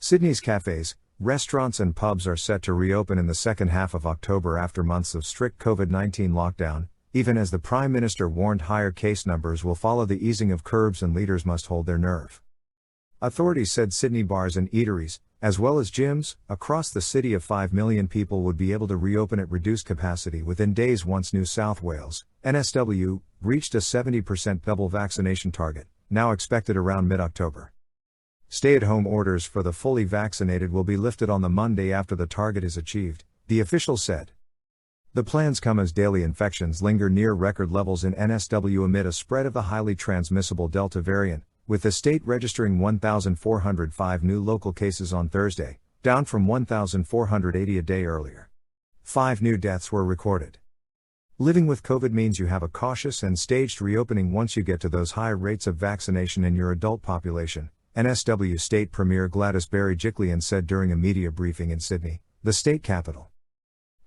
Sydney's cafes, restaurants and pubs are set to reopen in the second half of October after months of strict COVID-19 lockdown, even as the Prime Minister warned higher case numbers will follow the easing of curbs and leaders must hold their nerve. Authorities said Sydney bars and eateries, as well as gyms, across the city of 5 million people would be able to reopen at reduced capacity within days once New South Wales, NSW, reached a 70% double vaccination target, now expected around mid-October. Stay-at-home orders for the fully vaccinated will be lifted on the Monday after the target is achieved, the official said. The plans come as daily infections linger near record levels in NSW amid a spread of the highly transmissible Delta variant, with the state registering 1,405 new local cases on Thursday, down from 1,480 a day earlier. 5 new deaths were recorded. Living with COVID means you have a cautious and staged reopening once you get to those high rates of vaccination in your adult population, NSW State Premier Gladys Berejiklian said during a media briefing in Sydney, the state capital.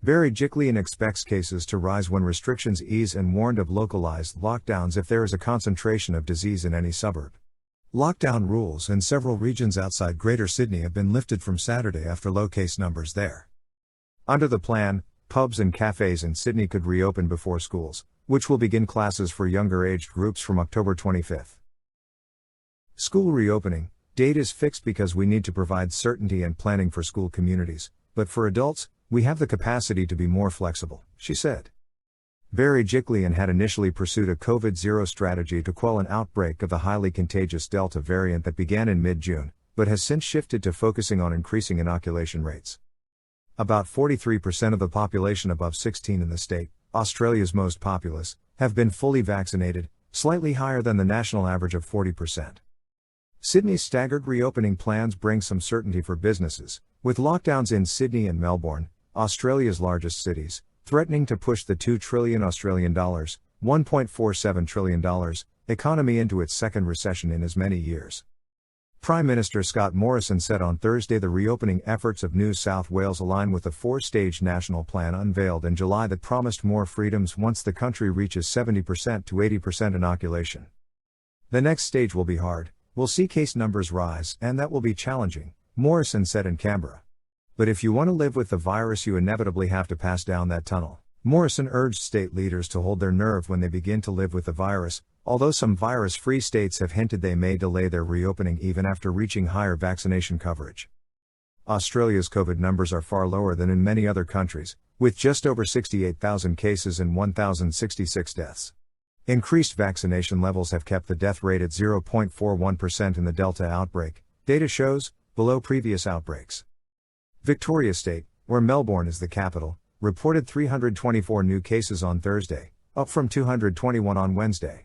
Berejiklian expects cases to rise when restrictions ease and warned of localized lockdowns if there is a concentration of disease in any suburb. Lockdown rules in several regions outside Greater Sydney have been lifted from Saturday after low case numbers there. Under the plan, pubs and cafes in Sydney could reopen before schools, which will begin classes for younger aged groups from October 25. School reopening date is fixed because we need to provide certainty and planning for school communities, but for adults, we have the capacity to be more flexible, she said. Berejiklian had initially pursued a COVID-0 strategy to quell an outbreak of the highly contagious Delta variant that began in mid-June, but has since shifted to focusing on increasing inoculation rates. About 43% of the population above 16 in the state, Australia's most populous, have been fully vaccinated, slightly higher than the national average of 40%. Sydney's staggered reopening plans bring some certainty for businesses, with lockdowns in Sydney and Melbourne, Australia's largest cities, threatening to push the $2 trillion $1.47 trillion economy into its second recession in as many years. Prime Minister Scott Morrison said on Thursday the reopening efforts of New South Wales align with the 4-stage national plan unveiled in July that promised more freedoms once the country reaches 70% to 80% inoculation. The next stage will be hard, we'll see case numbers rise, and that will be challenging, Morrison said in Canberra. But if you want to live with the virus, you inevitably have to pass down that tunnel. Morrison urged state leaders to hold their nerve when they begin to live with the virus, although some virus-free states have hinted they may delay their reopening even after reaching higher vaccination coverage. Australia's COVID numbers are far lower than in many other countries, with just over 68,000 cases and 1,066 deaths. Increased vaccination levels have kept the death rate at 0.41% in the Delta outbreak, data shows, below previous outbreaks. Victoria State, where Melbourne is the capital, reported 324 new cases on Thursday, up from 221 on Wednesday.